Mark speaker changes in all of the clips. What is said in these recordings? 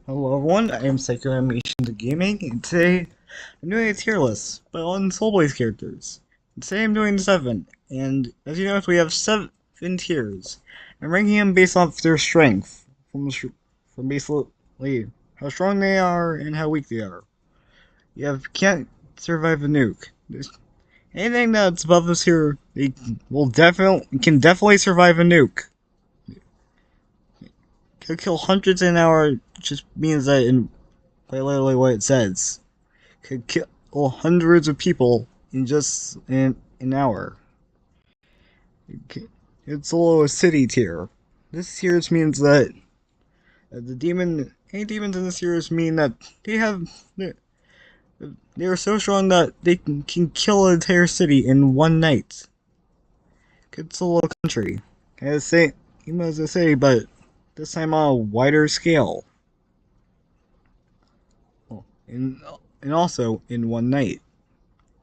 Speaker 1: Hello everyone, I am Psycho Animation the Gaming, and today I'm doing a tier list, but on soulblaze characters. And today I'm doing 7, and as you notice we have 7 tiers. I'm ranking them based off their strength, from basically how strong they are and how weak they are. You have can't survive a nuke. Anything that's above this here, they can definitely survive a nuke. Could kill hundreds an hour, just means that in quite literally what it says. Could kill hundreds of people in just an hour. It's below a city tier. This tier means that any demons in this tier mean that they are so strong that they can kill an entire city in one night. It's a little country, even as I say, but this time on a wider scale. And, and also in one night.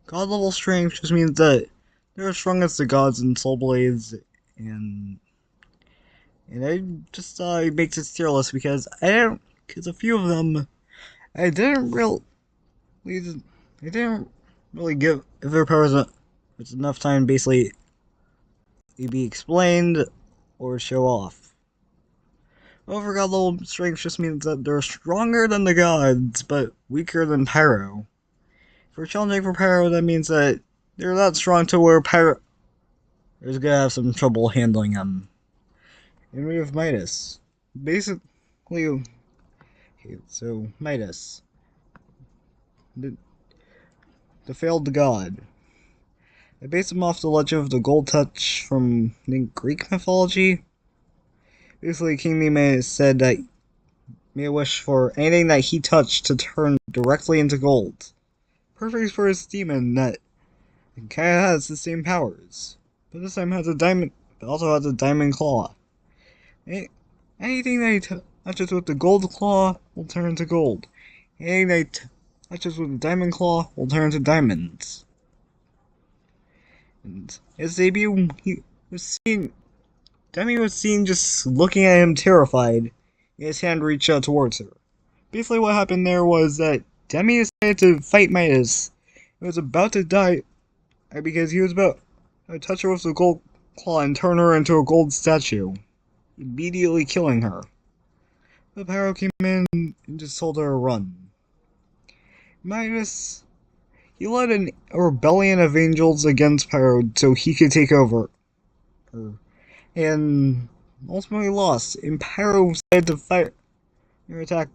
Speaker 1: God level strength just means that they're as strong as the gods in soulblaze, and I just make this tier list because because a few of them I didn't really give their powers enough time basically to be explained or show off. Over God level strength just means that they're stronger than the gods but weaker than Pyro. For challenging for Pyro, that means that they're not strong to where Pyro is gonna have some trouble handling them. And we have Midas. Basically, okay, so Midas, the, the failed god. I based him off the legend of the Gold Touch from Greek mythology. Basically, King Midas said that he made a wish for anything that he touched to turn directly into gold. Perfect for his demon that kind of has the same powers, but this time has a diamond. But also has a diamond claw. Anything that he touches with the gold claw will turn into gold. Anything that he touches with the diamond claw will turn into diamonds. And his debut, Demi was seen just looking at him terrified, and his hand reached out towards her. Basically what happened there was that Demi decided to fight Midas. He was about to die because he was about to touch her with the gold claw and turn her into a gold statue, immediately killing her. The Pyro came in and just told her to run. Midas, he led a rebellion of angels against Pyro so he could take over her, and ultimately lost. And Pyro decided to fight or attack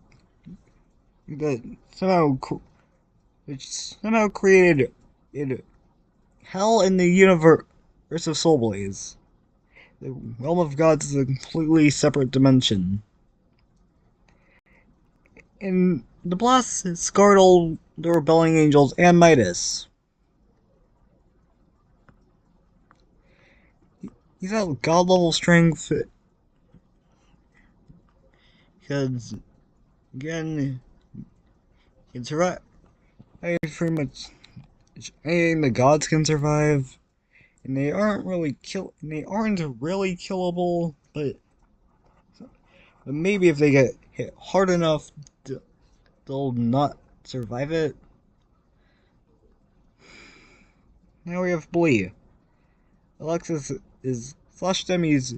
Speaker 1: that somehow created hell in the universe of Soulblaze. The realm of gods is a completely separate dimension. And the blast scarred all the rebelling angels and Midas. He's at god level strength because, again, he can survive. Pretty much anything the gods can survive, and they aren't really killable, but maybe if they get hit hard enough, they'll not survive it. Now we have Blee. Alexis is Slash Demi's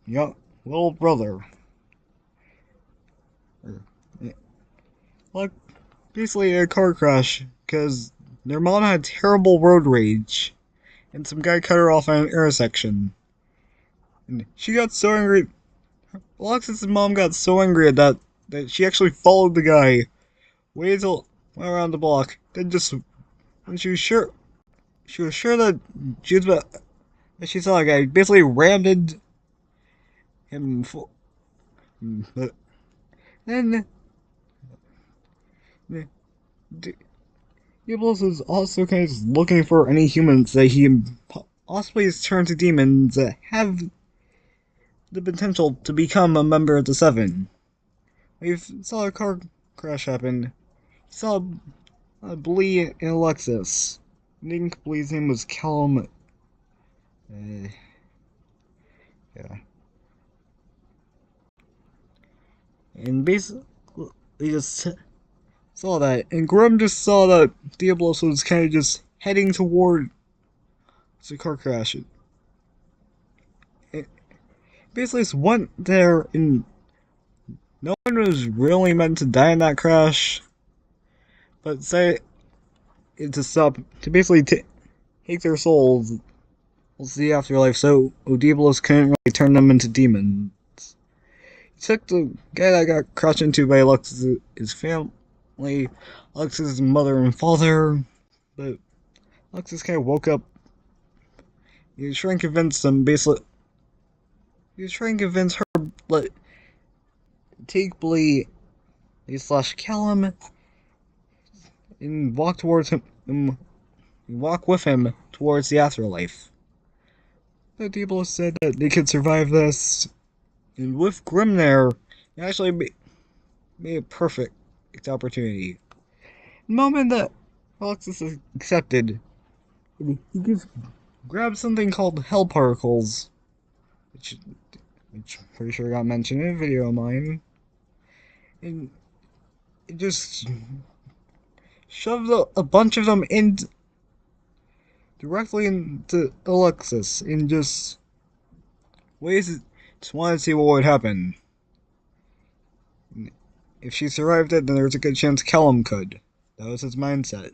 Speaker 1: young little brother. Like, basically a car crash, because their mom had terrible road rage, and some guy cut her off at an intersection. And she got so angry. Alexis' mom got so angry at that she actually followed the guy, waited till went around the block, then just when she was sure that she was about that she saw a guy, basically rammed into him. But then Diablos is also kind of looking for any humans that he possibly has turned to demons that have the potential to become a member of the Seven. We saw a car crash happen. He saw Blee and Alexis. I think Blee's name was Callum. Yeah. And basically, we just saw that, and Grim just saw that Diablos was kind of just heading toward the car crash. It basically, it's went there, and no one was really meant to die in that crash, but say it to stop to basically take their souls. We'll see afterlife, so Diablos couldn't really turn them into demons. He took the guy that got crashed into by his family, Alex's mother and father, but Alexis kind of woke up. He was trying to convince them, basically. He was trying to convince her, let take Blee slash Callum and walk towards him, walk with him towards the afterlife. The people said that they could survive this, and with Grim there, it actually made a perfect opportunity. The moment that Alexis accepted, he just grabbed something called hell particles, which I'm pretty sure got mentioned in a video of mine, and it just shoved a bunch of them in directly into Alexis, and just wanted to see what would happen. If she survived it, then there was a good chance Callum could. That was his mindset.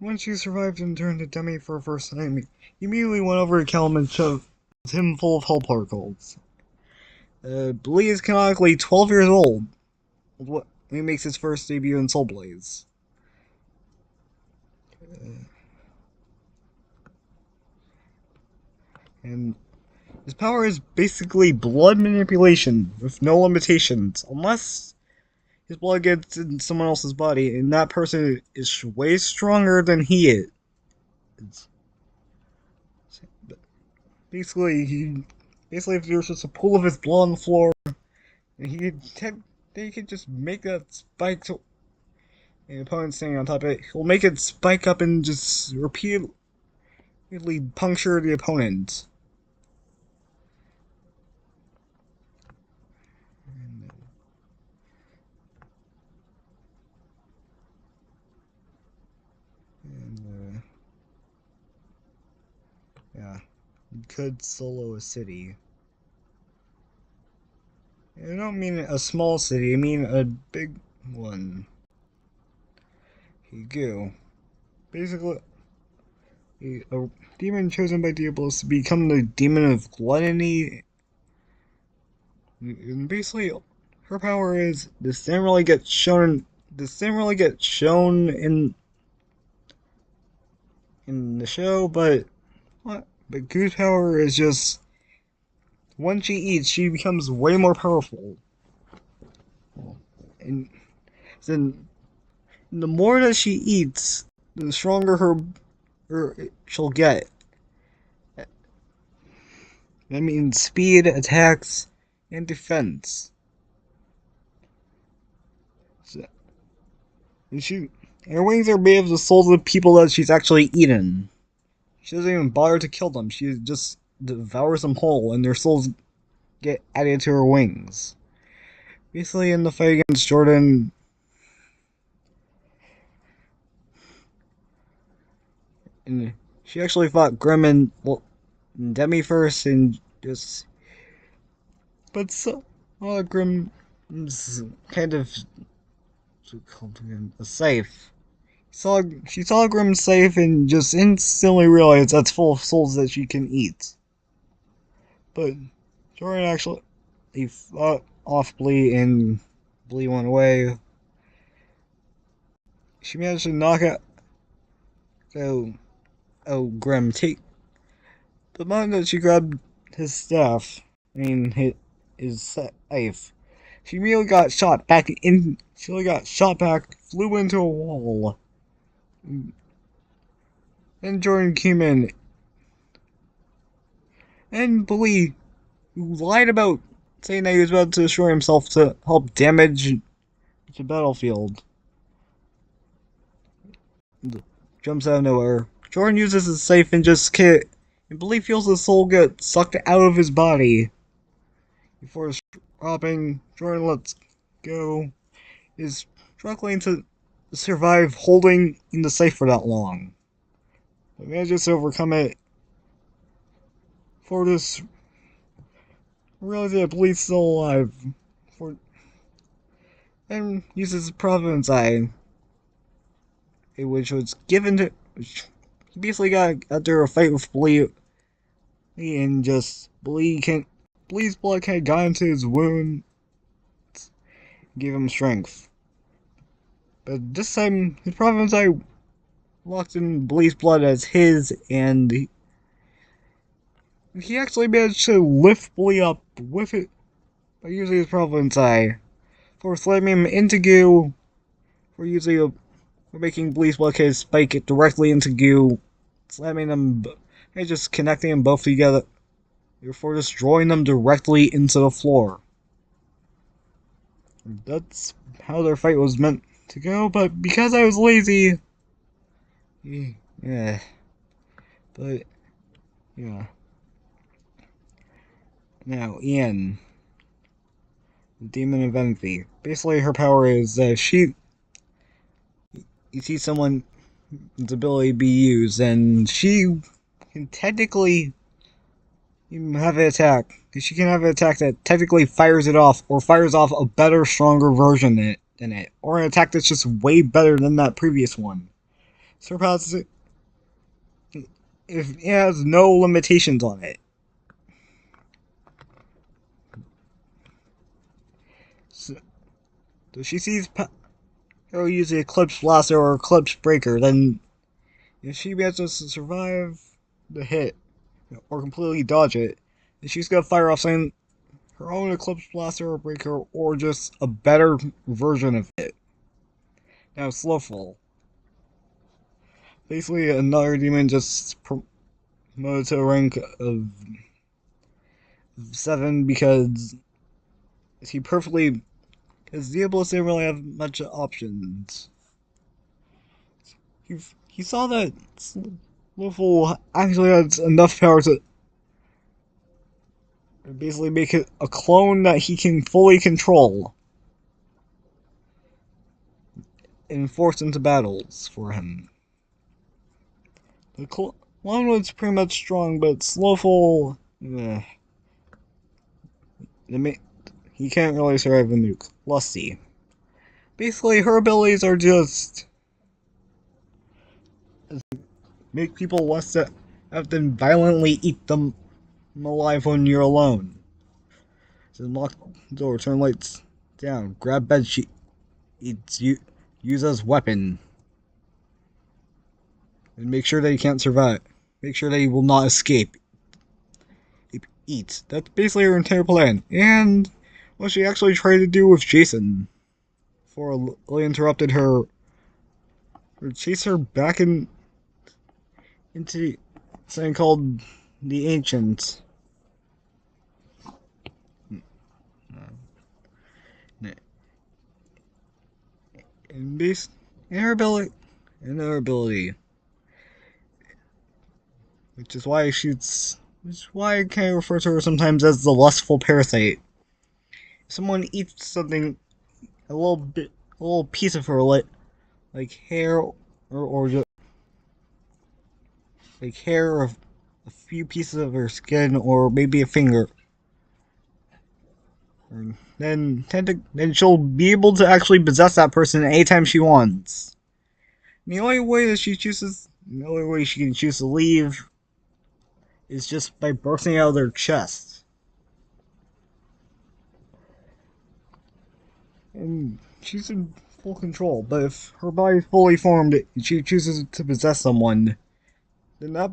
Speaker 1: When she survived and turned to Demi for the first time, he immediately went over to Callum and shoved him full of hell particles. Blee is canonically 12 years old when he makes his first debut in soulblaze. And his power is basically blood manipulation with no limitations, unless his blood gets in someone else's body and that person is way stronger than he is. Basically, if there's just a pool of his blood on the floor, they could just make that spike to the opponent standing on top of it. He'll make it spike up and just repeatedly puncture the opponent. Yeah, you could solo a city. I don't mean a small city, I mean a big one. Here you go. Basically, a demon chosen by Diablos to become the demon of gluttony. And basically, her power is this didn't really get shown. This didn't really get shown in the show, but Goo's power is just when she eats, she becomes way more powerful. And then the more that she eats, the stronger she'll get. That means speed, attacks, and defense. So, and her wings are made of the souls of people that she's actually eaten. She doesn't even bother to kill them. She just devours them whole, and their souls get added to her wings. Basically, in the fight against Jordan, and she actually fought Grim and Demi first, and just. But Grim's kind of safe. She saw Grim safe and just instantly realized that's full of souls that she can eat. But Jordan actually fought off Blee and Blee went away. She managed to knock out Grim. The moment that she grabbed his staff, his safe, she immediately got shot back in. She only got shot back, flew into a wall. Then Jordan came in, and Blee, who lied about saying that he was about to destroy himself to help damage the battlefield, jumps out of nowhere. Jordan uses his safe and and Blee feels his soul get sucked out of his body. Before dropping, Jordan lets go is struggling to survive holding in the safe for that long. But manages to overcome it for this realizing that Bleed's still alive for and uses Providence Eye, which was given to which he basically got after a fight with Bleed and just Bleed's blood had got into his wound, gave him strength. But this time his Providence Eye locked in Bleed's blood as his, and he actually managed to lift Bleed up with it by using his Providence Eye for slamming him into goo, for making Bleed's blood spike it directly into goo, slamming them and just connecting them both together before destroying them directly into the floor. That's how their fight was meant to go, but because I was lazy, yeah, but yeah. Now, Ian, the Demon of Envy. Basically, her power is that you see someone's ability be used, and she can technically have an attack. She can have an attack that technically fires it off, or fires off a better, stronger version than it, or an attack that's just way better than that previous one. Surpasses it if it has no limitations on it. So she sees Hero use the Eclipse Blaster or Eclipse Breaker, then if she manages to survive the hit or completely dodge it, then she's gonna fire off something her own Eclipse Blaster or Breaker, or just a better version of it. Now, Slowful. Basically, another demon just promoted to a rank of 7 because he perfectly. Because Diablos didn't really have much options. He saw that Slowful actually has enough power to basically make it a clone that he can fully control and force into battles for him. The clone was pretty much strong, but Slowful, he can't really survive a nuke. Lusty. Basically, her abilities are just make people less to have them violently eat them alive when you're alone. So lock the door, turn lights down, grab bed sheet, use as weapon, and make sure that you can't survive. Make sure that you will not escape. Eat. That's basically her entire plan. And what she actually tried to do with Jason, before Lily interrupted her, or chase her back into something called the Ancients. And based in her ability, which is why I kind of refer to her sometimes as the lustful parasite. If someone eats something, a little piece of her, like hair, or just like hair, or a few pieces of her skin, or maybe a finger, then she'll be able to actually possess that person anytime she wants. And the only way she can choose to leave is just by bursting out of their chest. And she's in full control, but if her body's fully formed and she chooses to possess someone, then her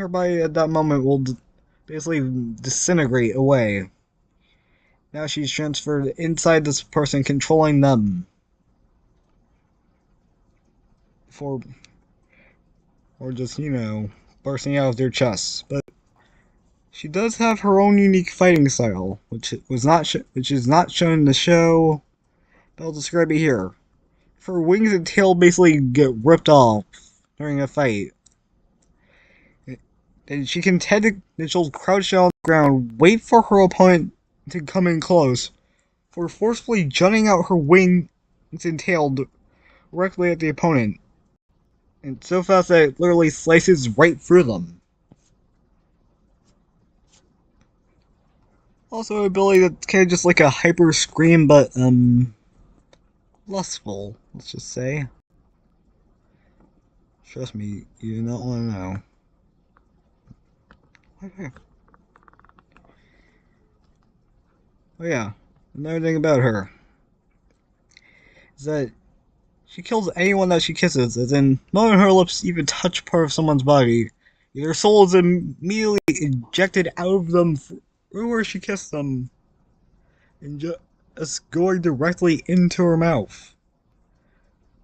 Speaker 1: body at that moment will basically disintegrate away. Now she's transferred inside this person, controlling them. Or just, bursting out of their chests. But she does have her own unique fighting style, which is not shown in the show. But I'll describe it here. If her wings and tail basically get ripped off during a fight, then she'll crouch down on the ground, wait for her opponent to come in close, for forcefully jutting out her wings and tail directly at the opponent, and so fast that it literally slices right through them. Also, an ability that's kind of just like a hyper scream, but lustful. Let's just say. Trust me, you do not want to know. Okay. Oh yeah, another thing about her is that she kills anyone that she kisses, as in, the moment her lips even touch part of someone's body, their soul is immediately ejected out of them through where she kissed them, and just going directly into her mouth.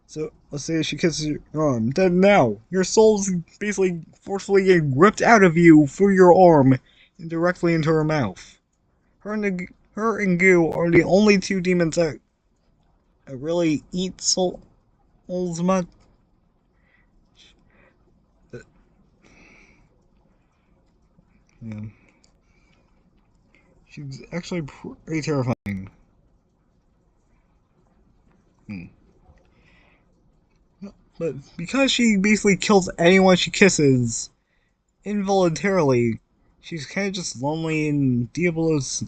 Speaker 1: So, let's say she kisses your arm, then now, your soul's basically forcefully getting ripped out of you through your arm and directly into her mouth. Her and Goo are the only two demons that really eat souls much. Yeah. She's actually pretty terrifying. Hmm. But because she basically kills anyone she kisses involuntarily, she's kind of just lonely, and Diablo's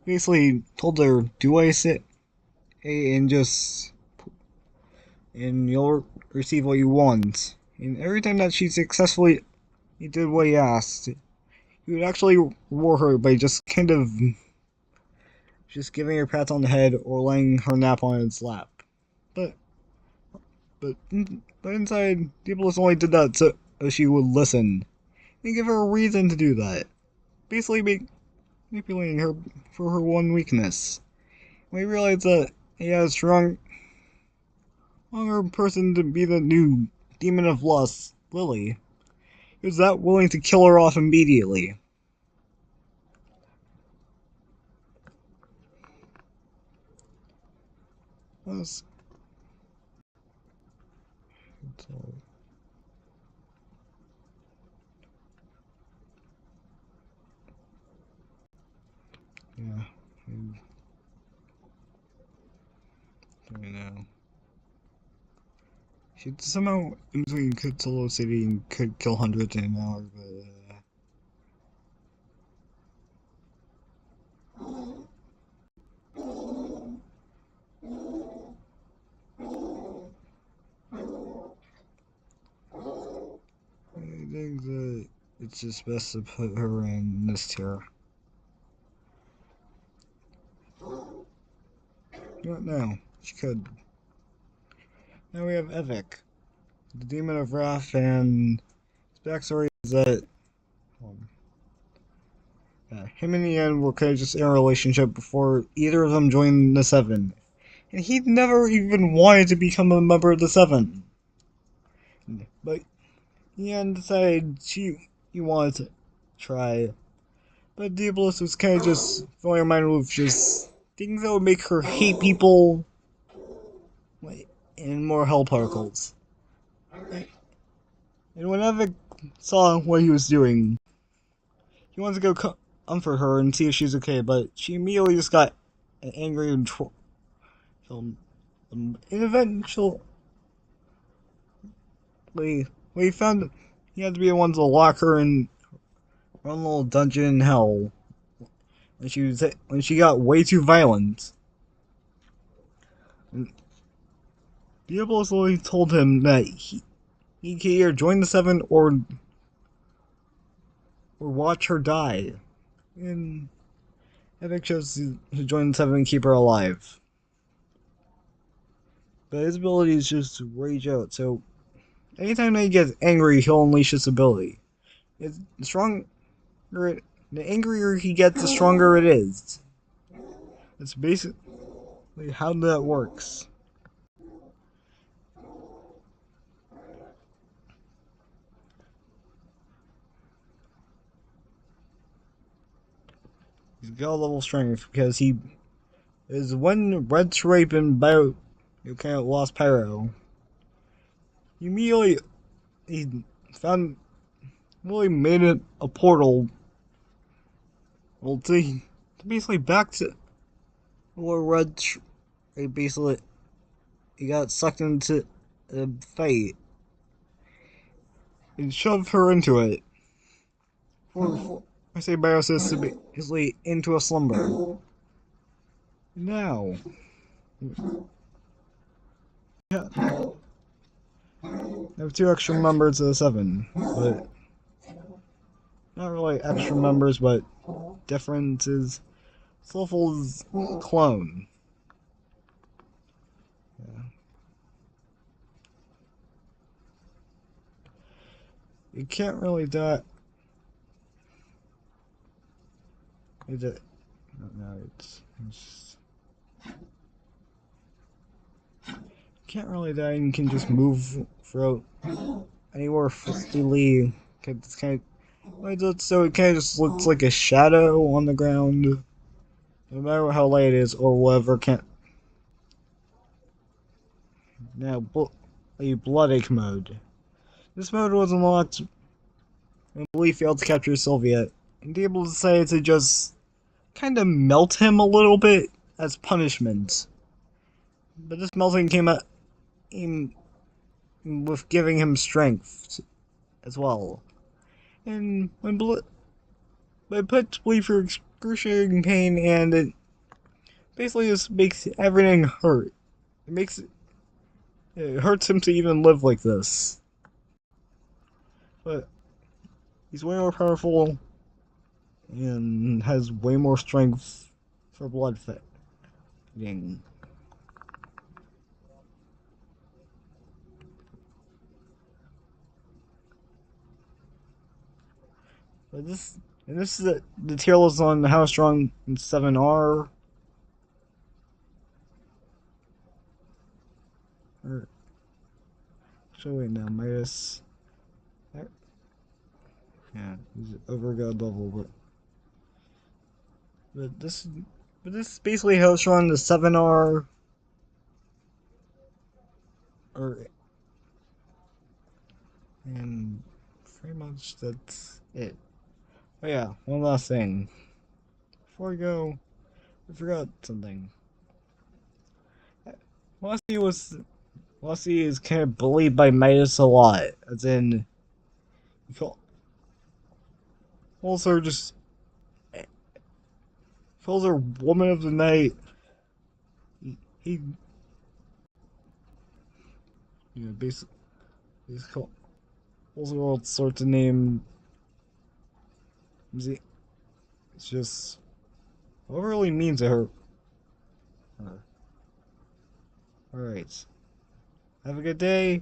Speaker 1: basically told her, "Do I sit and just and you'll receive what you want." And every time that she successfully did what he asked, he would actually reward her by just kind of just giving her pats on the head or letting her nap on his lap. But but but inside, Diablos only did that so she would listen and give her a reason to do that. Basically, manipulating her for her one weakness. We realized that he had a stronger person to be the new demon of lust, Lily. He was that willing to kill her off immediately. That's all. Yeah, I know. She somehow in between could solo city and could kill hundreds in an hour, but I think that it's just best to put her in this tier. Not now. She could. Now we have Evik, the demon of wrath, and his backstory is that um, him and Ian were kind of just in a relationship before either of them joined the Seven. And he never even wanted to become a member of the Seven. But Ian decided he wanted to try. But Diablos was kind of just filling her mind with just things that would make her hate people and more hell particles. And when Evik saw what he was doing, he wanted to go comfort her and see if she's okay, but she immediately just got angry and eventually, we found he had to be the one to lock her in one little dungeon in hell when she got way too violent. And Diablo slowly told him that he could either join the Seven or watch her die. And Epic chose to join the Seven and keep her alive. But his ability is just to rage out, so anytime that he gets angry, he'll unleash this ability. It's stronger. The angrier he gets, the stronger it is. That's basically how that works. He's got a level strength because he is when Red Stripe and Bio you kind of lost Pyro. He immediately he found really made it a portal. Well, to basically back to Or red, basically, he got sucked into a fight and shoved her into it. I say biosis to be basically into a slumber. Now, yeah, I have two extra members of the seven, but not really extra members, but differences. Soulful's clone. Yeah. You can't really die. Is it? No, it's can't really die and can just move throughout anywhere freely. It's kind of, so it kind of just looks like a shadow on the ground, no matter how light it is or whatever. Can't now a bloodic mode. This mode was unlocked when Lee failed to capture Sylvia, and be able to say to just kind of melt him a little bit as punishment. But this melting came out in, with giving him strength as well. And when it puts Lee through excruciating pain, and it basically just makes everything hurt. It hurts him to even live like this. But he's way more powerful and has way more strength for blood fighting. But this is the tier list on how strong 7R. Or actually, wait, now Midas. Yeah, he's over god level, but this but this is basically how strong the 7R. Or and pretty much that's it. Oh yeah, one last thing. Before we go, I forgot something. Lassie is kind of bullied by Midas a lot. As in, he calls her just calls her woman of the night. He basically calls her all sorts of names. It's just overly mean to her. Alright. Have a good day.